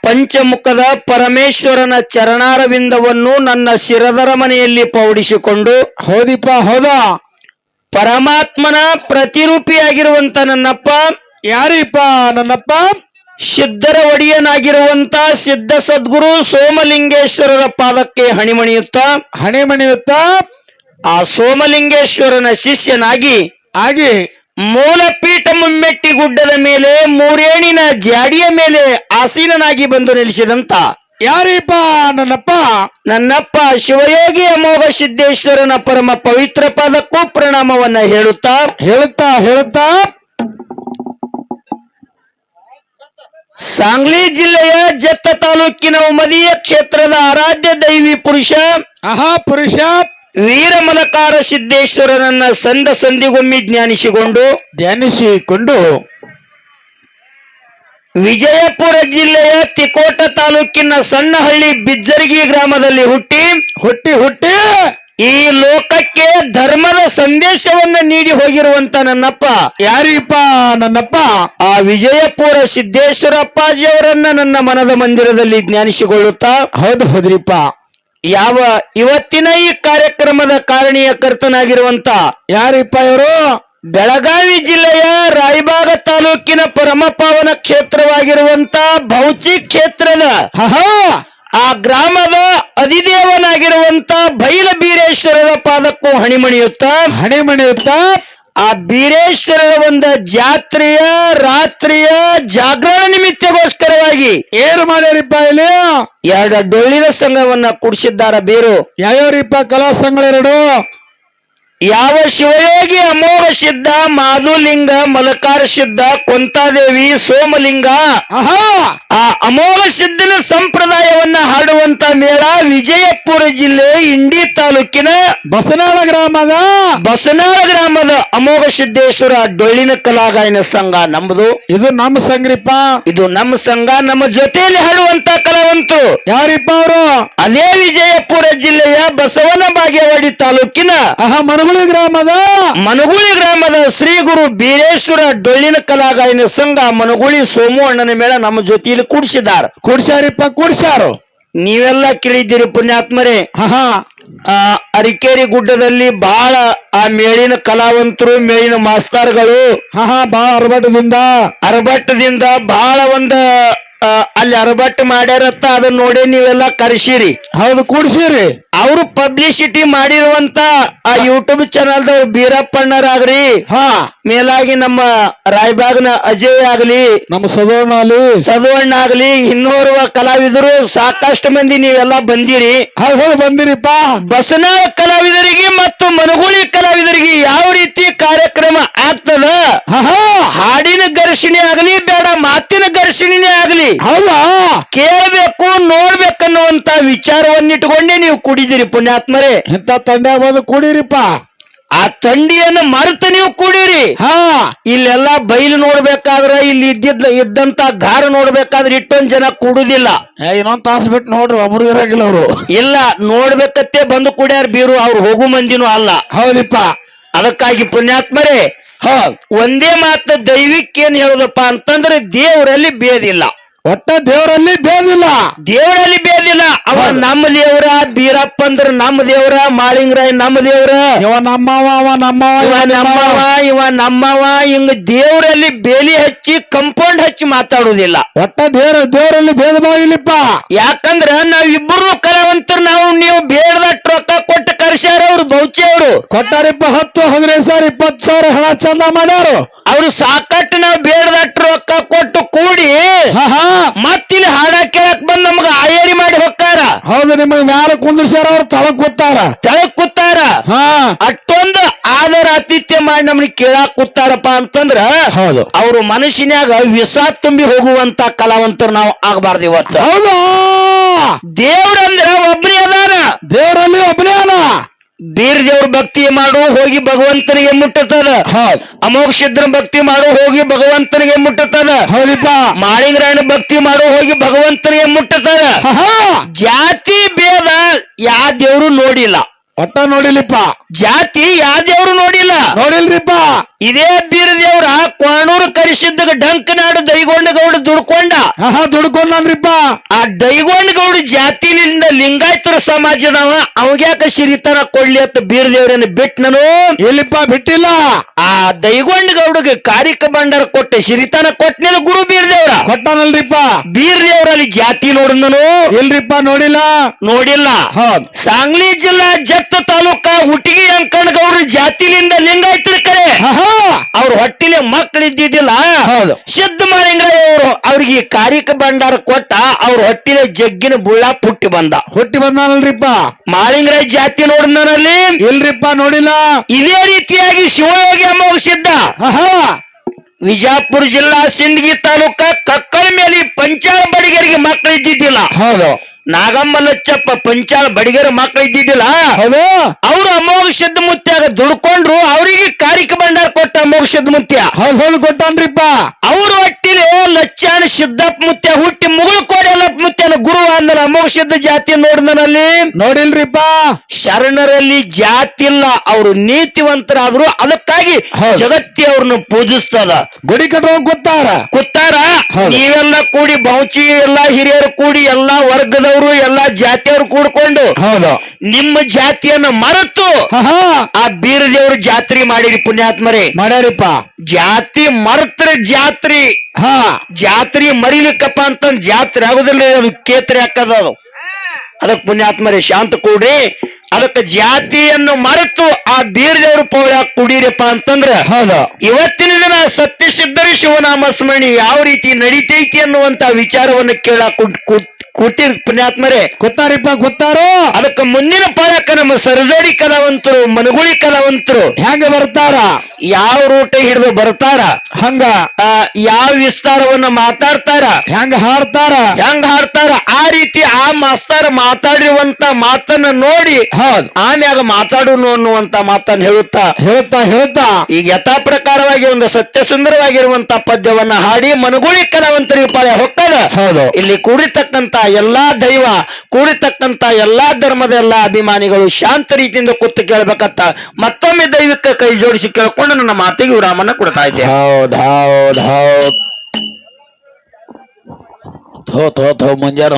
ಪಂಚಮುಖದ ಪರಮೇಶ್ವರನ ಚರಣಾರವಿಂದವನ್ನು ನನ್ನ ಶಿರದರ ಮನೆಯಲ್ಲಿ ಪೌಡಿಸಿಕೊಂಡು ಹೌದಿಪ್ಪ ಹೌದ ಪರಮಾತ್ಮನ ಪ್ರತಿರೂಪಿಯಾಗಿರುವಂತ ನನ್ನಪ್ಪ ಯಾರಿಪ್ಪ ನನ್ನಪ್ಪ ಸಿದ್ಧರ ಒಡೆಯನಾಗಿರುವಂತ ಸಿದ್ಧ ಸದ್ಗುರು ಸೋಮಲಿಂಗೇಶ್ವರರ ಪಾದಕ್ಕೆ ಹಣಿಮಣಿಯುತ್ತ ಆ ಸೋಮಲಿಂಗೇಶ್ವರನ ಶಿಷ್ಯನಾಗಿ ಆಗಿ ಮೂಲಪೀಠ ಮುಮ್ಮೆಟ್ಟಿ ಗುಡ್ಡದ ಮೇಲೆ ಮೂರೇಣಿನ ಜಾಡಿಯ ಮೇಲೆ ಆಸೀನನಾಗಿ ಬಂದು ನೆಲೆಸಿದಂತ ಯಾರಿಪ್ಪ ನನ್ನಪ್ಪ ಶಿವಯೋಗಿ ಅಮೋಘ ಸಿದ್ದೇಶ್ವರನ ಪರಮ ಪವಿತ್ರ ಪಾದಕ್ಕೂ ಪ್ರಣಾಮವನ್ನ ಹೇಳುತ್ತಾ ಸಾಂಗ್ಲಿ ಜಿಲ್ಲೆಯ ಜತ್ತ ತಾಲೂಕಿನ ಉಮದಿಯ ಕ್ಷೇತ್ರದ ಆರಾಧ್ಯ ದೈವಿ ಪುರುಷ ವೀರಮಲಕಾರ ಸಿದ್ದೇಶ್ವರನನ್ನ ಸಂಧಿಗೊಮ್ಮೆ ಧ್ಯಾನಿಸಿಕೊಂಡು ವಿಜಯಪುರ ಜಿಲ್ಲೆಯ ತಿಕೋಟ ತಾಲೂಕಿನ ಸಣ್ಣಹಳ್ಳಿ ಬಿಜ್ಜರ್ಗಿ ಗ್ರಾಮದಲ್ಲಿ ಹುಟ್ಟಿ ಈ ಲೋಕಕ್ಕೆ ಧರ್ಮದ ಸಂದೇಶವನ್ನ ನೀಡಿ ಹೋಗಿರುವಂತ ನನ್ನಪ್ಪ ಯಾರಿಪ್ಪ ನನ್ನಪ್ಪ ಆ ವಿಜಯಪುರ ಸಿದ್ದೇಶ್ವರ ಅಪ್ಪಾಜಿಯವರನ್ನ ನನ್ನ ಮನದ ಮಂದಿರದಲ್ಲಿ ಜ್ಞಾನಿಸಿಕೊಳ್ಳುತ್ತಾ ಹೌದ್ರಿಪ್ಪ ಇವತ್ತಿನ ಈ ಕಾರ್ಯಕ್ರಮದ ಕಾರಣೀಯ ಕರ್ತನಾಗಿರುವಂತ ಯಾರಿಪ್ಪ ಇವರು ಬೆಳಗಾವಿ ಜಿಲ್ಲೆಯ ರಾಯಬಾಗ ತಾಲೂಕಿನ ಪರಮಪಾವನ ಕ್ಷೇತ್ರವಾಗಿರುವಂತ ಭೌಚಿ ಕ್ಷೇತ್ರದ ಆ ಗ್ರಾಮದ ಅಧಿದೇವನಾಗಿರುವಂತ ಬೈಲ ಬೀರೇಶ್ವರರ ಪಾದಕ್ಕೂ ಹಣಿಮಣಿಯುತ್ತ ಆ ಬೀರೇಶ್ವರರ ಒಂದು ಜಾತ್ರೆಯ ರಾತ್ರಿಯ ಜಾಗರಣ ನಿಮಿತ್ತಗೋಸ್ಕರವಾಗಿ ಏನು ಮಾಡ್ಯಾರಿಪ್ಪ ಇಲ್ಲಿ 2 ಡೊಳ್ಳಿನ ಸಂಘವನ್ನ ಕುಡಿಸಿದ್ದಾರ ಬೇರು ಯಾವ್ಯಾವ್ರಿಪ್ಪ ಕಲಾ ಸಂಘಗಳೆರಡು ಯಾವ ಶಿವಯೋಗಿ ಅಮೋಘ ಸಿದ್ಧ ಮಾಧುಲಿಂಗ ಮಲಕಾರ ಸಿದ್ಧ ಕೊಂತಾದೇವಿ ಸೋಮಲಿಂಗ ಆ ಅಮೋಘ ಸಿದ್ಧನ ಸಂಪ್ರದಾಯವನ್ನ ಹಾಡುವಂತ ಮೇಳ ವಿಜಯಪುರ ಜಿಲ್ಲೆ ಇಂಡಿ ತಾಲೂಕಿನ ಬಸನಾಳ ಗ್ರಾಮದ ಅಮೋಘ ಸಿದ್ದೇಶ್ವರ ಡೊಳ್ಳಿನ ಕಲಾಗಾಯನ ಸಂಘ ನಮ್ಮದು. ಇದು ನಮ್ಮ ಸಂಘರಿಪ್ಪ. ಇದು ನಮ್ಮ ಸಂಘ. ನಮ್ಮ ಜೊತೆಯಲ್ಲಿ ಹಾಡುವಂತ ಕಲಾವಂತರು ಯಾರಿಪ್ಪ ಅವರು? ಅದೇ ವಿಜಯಪುರ ಜಿಲ್ಲೆಯ ಬಸವನ ಬಾಗೇವಾಡಿ ತಾಲೂಕಿನ ಮನಗುಳಿ ಗ್ರಾಮದ ಶ್ರೀ ಗುರು ಬೀರೇಶ್ವರ ಡೊಳ್ಳಿನ ಕಲಾಗಾಯನ ಸಂಘ ಮನಗುಳಿ ಸೋಮು ಅಣ್ಣನ ಮೇಳ ನಮ್ಮ ಜೊತೆಯಲ್ಲಿ ಕೂಡ್ಸಾರು. ನೀವೆಲ್ಲ ಕೇಳಿದ್ದೀರಿ ಪುಣ್ಯಾತ್ಮರೇ. ಅರಿಕೇರಿ ಬಹಳ ಆ ಮೇಳಿನ ಕಲಾವಂತರು, ಮೇಳಿನ ಮಾಸ್ತರ್ಗಳು ಬಹಳ ಅರಬಟ್ಟದಿಂದ ಬಹಳ ಒಂದು ಅಲ್ಲಿ ಅರಬಟ್ ಮಾಡ್ಯಾರತ್ತ ಅದನ್ನ ನೋಡಿ ನೀವೆಲ್ಲ ಕರೆಸಿರಿ. ಹೌದು, ಕೂಡ್ಸಿರಿ. ಅವರು ಪಬ್ಲಿಸಿಟಿ ಮಾಡಿರುವಂತ ಆ ಯೂಟ್ಯೂಬ್ ಚಾನಲ್ದವ್ರು ಬೀರಪ್ಪಣ್ಣರಾಗ್ರಿ, ಮೇಲಾಗಿ ನಮ್ಮ ರಾಯಬಾಗ್ನ ಅಜಯ್ ಆಗ್ಲಿ, ನಮ್ಮ ಸದವಣ್ಣ ಆಗ್ಲಿ, ಇನ್ನೋರ್ವ ಕಲಾವಿದರು ಸಾಕಷ್ಟು ಮಂದಿ ನೀವೆಲ್ಲ ಬಂದಿರಿ. ಬಂದಿರಿಪ್ಪ. ಬಸನಾಳ ಕಲಾವಿದರಿಗೆ ಮತ್ತು ಮನಗುಳಿ ಕಲಾವಿದರಿಗೆ ಯಾವ ರೀತಿ ಕಾರ್ಯಕ್ರಮ ಆಗ್ತದ, ಹಾಡಿನ ಘರ್ಷಣೆ ಆಗಲಿ ಬೇಡ ಮಾತಿನ ಘರ್ಷಣೆನೇ ಆಗಲಿ, ಹೌದಾ, ಕೇಳಬೇಕು ನೋಡ್ಬೇಕನ್ನುವಂತ ವಿಚಾರವನ್ನಿಟ್ಕೊಂಡೇ ನೀವು ಕುಡಿದಿರಿ ಪುಣ್ಯಾತ್ಮರೇ. ಇಂತ ತಂಡ್ಯಾಗ ಬಂದು ಕುಡೀರಿಪ್ಪ. ಆ ತಂಡಿಯನ್ನು ಮರೆತು ನೀವು ಕುಡೀರಿ. ಇಲ್ಲೆಲ್ಲ ಬೈಲು ನೋಡ್ಬೇಕಾದ್ರ ಇಲ್ಲಿ ಇದ್ದಂತ ಗಾರ ನೋಡ್ಬೇಕಾದ್ರೆ ಇಟ್ಟೊಂದ್ ಜನ ಕುಡುದಿಲ್ಲ. ಇನ್ನೊಂದ್ ತಾಸು ಬಿಟ್ಟು ನೋಡ್ರಿ, ಒಬ್ರು ಇರಂಗಿಲ್ಲ ಅವರು. ಇಲ್ಲ, ನೋಡ್ಬೇಕತ್ತೆ ಬಂದು ಕುಡಿಯಾರ ಬೀರು, ಅವ್ರು ಹೋಗು ಮಂದಿನೂ ಅಲ್ಲ. ಹೌದಿಪ್ಪ. ಅದಕ್ಕಾಗಿ ಪುಣ್ಯಾತ್ಮರೇ, ಒಂದೇ ಮಾತು ದೈವಿಕ್ ಏನ್ ಹೇಳುದಪ್ಪ ಅಂತಂದ್ರೆ ದೇವರಲ್ಲಿ ಭೇದಿಲ್ಲ. ಒಟ್ಟ ದೇವರಲ್ಲಿ ಭೇದಿಲ್ಲ. ಅವ ನಮ್ಮ ದೇವ್ರ, ಬೀರಪ್ಪ ಅಂದ್ರ ನಮ್ಮ ದೇವ್ರ, ಮಾಳಿಂಗರಾಯ್ ನಮ್ಮ ದೇವ್ರ, ಇವ ನಮ್ಮವ ಹಿಂಗ ದೇವರಲ್ಲಿ ಬೇಲಿ ಹಚ್ಚಿ ಕಂಪೌಂಡ್ ಹಚ್ಚಿ ಮಾತಾಡುದಿಲ್ಲ. ಒಟ್ಟ ದೇವರಲ್ಲಿ ಭೇದ ಭಾವ ಇಲ್ಲಪ್ಪ. ಯಾಕಂದ್ರ ನಾವ್ ಇಬ್ಬರು ಕಲಾವಂತರು, ನೀವು ಬೇಡದಟ್ಟು ರೊಕ್ಕ ಕೊಟ್ಟು ಕರ್ಸ್ಯಾರ. ಅವ್ರು ಬೌಚಿ ಅವರು ಕೊಟ್ಟಾರಿಪ್ಪ. 10, 15 ಸಾವಿರ 20 ಸಾವಿರ ಹಣ ಚಂದ ಮಾಡ್ಯಾರು. ಅವ್ರು ಸಾಕಟ್ಟು ನಾವು ಬೇಡದಟ್ಟು ರೊಕ್ಕ ಕೊಟ್ಟು ಕೂಡಿ ಮತ್ತಿಲ್ಲಿ ಹಾಡ ಕೇಳಕ್ ಬಂದ್ ನಮ್ಗ ಆಯರಿ ಮಾಡಿ ಹೋಗ್ತಾರ. ಹೌದು, ನಿಮಗ್ ಮ್ಯಾಲ ಕುಂದ್ರಸ್ಯಾರ, ಅವ್ರು ತೆಳಗ್ ಕೂತಾರ. ಅಷ್ಟೊಂದು ಆದರ ಆತಿಥ್ಯ ಮಾಡಿ ನಮ್ಗೆ ಕೇಳಾಕ್ ಕೂತಾರಪ್ಪ ಅಂತಂದ್ರ ಹೌದು, ಅವ್ರು ಮನಸ್ಸಿನ್ಯಾಗ ವಿಷ ತುಂಬಿ ಹೋಗುವಂತ ಕಲಾವಂತರು ನಾವು ಆಗ್ಬಾರ್ದು ಇವತ್ತು. ಹೌದು, ದೇವ್ರಂದ್ರ ಒಬ್ಬನೇ ಅದಾನ, ದೇವರಲ್ಲಿ ಒಬ್ಬನೇ ಅದ. ಬೀರ್ ದೇವ್ರ ಭಕ್ತಿ ಮಾಡು, ಹೋಗಿ ಭಗವಂತನಿಗೆ ಮುಟ್ಟುತ್ತದ. ಅಮೋಘ ಸಿದ್ಧನ ಭಕ್ತಿ ಮಾಡು, ಹೋಗಿ ಭಗವಂತನಿಗೆ ಮುಟ್ಟುತ್ತದ. ಹೌದಿಪ್ಪ. ಮಾಳಿಂಗರಾಯನ ಭಕ್ತಿ ಮಾಡು, ಹೋಗಿ ಭಗವಂತನಿಗೆ ಮುಟ್ಟುತ್ತದ. ಜಾತಿ ಭೇದ ಯಾವ ದೇವ್ರು ನೋಡಿಲ್ಲ. ಒಟ್ಟ ನೋಡಿಲಿಪ್ಪ. ಜಾತಿ ಯಾವ ದೇವ್ರು ನೋಡಿಲ್ರಿಪ್ಪ. ಇದೇ ಬೀರದೇವ್ರ ಕೊಣೂರು ಕರಿಸಿದ್ದಾಗ ಡಂಕನಾಡು ದೈಗೊಂಡಗೌಡ ದುಡ್ಕೊಂಡ ದುಡ್ಕೊಂಡ್ರಿಪ್ಪ. ಆ ದೈಗೊಂಡಗೌಡ ಜಾತಿಲಿಂದ ಲಿಂಗಾಯತರ ಸಮಾಜದವ ಅವಾಗ್ಯಾಕ ಸಿರಿತನ ಕೊಡ್ಲಿ ಅಂತ ಬೀರದೇವ್ರನ್ನ ಬಿಟ್ ನಾನು ಎಲ್ಲಿಪ್ಪ ಬಿಟ್ಟಿಲ್ಲ. ಆ ದೈಗೊಂಡಗೌಡಗೆ ಕಾರಿಕ ಭಂಡಾರ ಕೊಟ್ಟೆ ಸಿರಿತನ ಕೊಟ್ಟನಿಲ್ಲ ಗುರು ಬೀರದೇವ್ರ ಕೊಟ್ಟಾನಲ್ರಿಪ್ಪ. ಬೀರದೇವ್ರಲ್ಲಿ ಜಾತಿ ನೋಡಿದನು ಇಲ್ರಿಪ್ಪ ನೋಡಿಲ್ಲ. ಹೌದ್ ಸಾಂಗ್ಲಿ ಜಿಲ್ಲಾ ಜತ್ತ ತಾಲೂಕ ಹುಟ್ಟಿಗೆ ಅಂಕಣಗೌಡ ಜಾತಿಲಿಂದ ಲಿಂಗಾಯತರ ಕಡೆ ಅವ್ರ ಹೊಟ್ಟಿಲೆ ಮಕ್ಕಳು ಇದ್ದಿದ್ದಿಲ್ಲ. ಹೌದು ಸಿದ್ಧ ಮಾಳಿಂಗರಾಯ ಅವರು ಅವ್ರಿಗೆ ಕಾರಿಕ ಭಂಡಾರ ಕೊಟ್ಟ ಅವ್ರ ಹೊಟ್ಟಿಲೆ ಜಗ್ಗಿನ ಬುಳ್ಳ ಹುಟ್ಟಿ ಬಂದಾನಲ್ರಿಪ್ಪ. ಮಾಳಿಂಗರಾಯ ಜಾತಿ ನೋಡಿದಲ್ಲಿ ಇಲ್ರಿಪ್ಪ ನೋಡಿಲ್ಲ. ಇದೇ ರೀತಿಯಾಗಿ ಶಿವಯೋಗಿ ಅಮೋಘ ಸಿದ್ಧ ವಿಜಾಪುರ ಜಿಲ್ಲಾ ಸಿಂದಗಿ ತಾಲೂಕ ಕಕ್ಕಳ ಮೇಲೆ ಪಂಚಾಳ ಬಡಿಗರಿಗೆ ಮಕ್ಕಳು ಇದ್ದಿದ್ದಿಲ್ಲ. ಹೌದು ನಾಗಮ್ಮ ಲಚ್ಚಪ್ಪ ಪಂಚಾಳ ಬಡಿಗರ ಮಕ್ಕಳು ಇದ್ದಿದ್ದಿಲ್ಲ. ಹೌದು ಅವರು ಅಮೋಘ ಸಿದ್ಧ ಮುತ್ಯಾಗ ದುಡ್ಕೊಂಡ್ರು ಅವರಿಗೆ ಕಾರಿಕ ಭಂಡಾರ ಕೊಟ್ಟ ಅಮೋಘ ಸಿದ್ಧ ಮುತ್ಯ. ಹೌದು ಕೊಟ್ಟಾನ್ರಿಪ್ಪ. ಅವ್ರ ಹೊಟ್ಟಿಲೆ ಲಚ್ಚಾನ ಸಿದ್ದಪ್ಪ ಮುತ್ಯ ಹುಟ್ಟಿ ಮುಗುಳು ಕೋಡಿ ಅಲ್ಲಪ್ಪ ಮುತ್ಯನ ಗುರು ಅಂದನ ಅಮೋಘ ಸಿದ್ಧ ಜಾತಿ ನೋಡಿದನಲ್ಲಿ ನೋಡಿಲ್ರಿಪ್ಪ. ಶರಣರಲ್ಲಿ ಜಾತಿ ಇಲ್ಲ, ಅವರು ನೀತಿವಂತರಾದ್ರು. ಅದಕ್ಕಾಗಿ ಜಗತ್ತಿ ಅವ್ರನ್ನ ಪೂಜಿಸ್ತದ. ಗುಡಿ ಕಟ್ಟೋಗ್ ಕೂತಾರ. ನೀವೆಲ್ಲ ಕೂಡಿ ಬೌಚಿ ಎಲ್ಲಾ ಹಿರಿಯರು ಕೂಡಿ ಎಲ್ಲಾ ವರ್ಗದವರು ಎಲ್ಲಾ ಜಾತಿಯವರು ಕೂಡ್ಕೊಂಡು ಹೌದು ನಿಮ್ಮ ಜಾತಿಯನ್ನು ಮರೆತು ಆ ಬೀರದೇವ್ರ ಜಾತ್ರೆ ಮಾಡಿರಿ ಪುಣ್ಯಾತ್ಮರೇ. ಮಾಡ್ಯಾರಿಪ್ಪ. ಜಾತಿ ಮರ್ತ್ರ ಜಾತ್ರೆ ಮರಿಲಿಕ್ಕಪ್ಪ ಅಂತ ಜಾತ್ರೆ ಆಗುದಿಲ್ಲ, ಅದು ಕೇತ್ರಿ ಹಾಕದ. ಅದಕ್ಕೆ ಪುಣ್ಯಾತ್ಮರೇ ಶಾಂತ ಕೂಡಿ ಅದಕ್ಕೆ ಜಾತಿಯನ್ನು ಮರೆತು ಆ ಬೀರದೇವ್ರ ಪೌಳ ಕುಡೀರಪ್ಪ ಅಂತಂದ್ರ ಇವತ್ತಿನ ದಿನ ಸತ್ಯ ಸಿದ್ಧರಿ ಶಿವನಾಮ ಸ್ಮರಣೆ ಯಾವ ರೀತಿ ನಡೀತೈತಿ ಅನ್ನುವಂತ ವಿಚಾರವನ್ನು ಕೂತಿರ್ ಪುಣ್ಯಾತ್ಮರೇ. ಗೊತ್ತಾರೋ. ಅದಕ್ಕೆ ಮುಂದಿನ ಪಾಳಕ ನಮ್ಮ ಸರ್ಜರಿ ಕಲಾವಂತರು ಮನಗುಳಿ ಕಲಾವಂತರು ಹೆಂಗ ಬರ್ತಾರ, ಯಾವ ರೂಟ ಹಿಡಿದು ಬರ್ತಾರ, ಹಂಗ ಯಾವ ವಿಸ್ತಾರವನ್ನ ಮಾತಾಡ್ತಾರ, ಹೆಂಗ ಹಾಡ್ತಾರ ಆ ರೀತಿ ಆ ಮಾಸ್ತಾರ ಮಾತಾಡಿರುವಂತ ಮಾತನ್ನ ನೋಡಿ ಆಮ್ಯಾಗ ಮಾತಾಡುನು ಅನ್ನುವಂತ ಮಾತನ್ನ ಹೇಳುತ್ತಾ ಈಗ ಯಥಾ ಪ್ರಕಾರವಾಗಿ ಒಂದು ಸತ್ಯ ಸುಂದರವಾಗಿರುವಂತ ಪದ್ಯವನ್ನ ಹಾಡಿ ಮನಗುಳಿ ಕಲಾವಂತರಿಗೆ ಪಾಳೆ ಹೊಕ್ಕದ. ಇಲ್ಲಿ ಕೂಡಿರ್ತಕ್ಕಂತ ಎಲ್ಲಾ ದೈವ, ಕೂಡಿರ್ತಕ್ಕಂತ ಎಲ್ಲಾ ಧರ್ಮದ ಎಲ್ಲಾ ಅಭಿಮಾನಿಗಳು ಶಾಂತ ರೀತಿಯಿಂದ ಕೂತು ಕೇಳ್ಬೇಕಂತ ಮತ್ತೊಮ್ಮೆ ದೈವಕ್ಕೆ ಕೈ ಜೋಡಿಸಿ ಕೇಳ್ಕೊಂಡು ನನ್ನ ಮಾತಿಗೆ ವಿರಾಮನ ಕೊಡ್ತಾ ಇದ್ದೆ. ಮುಂಜಾನೆ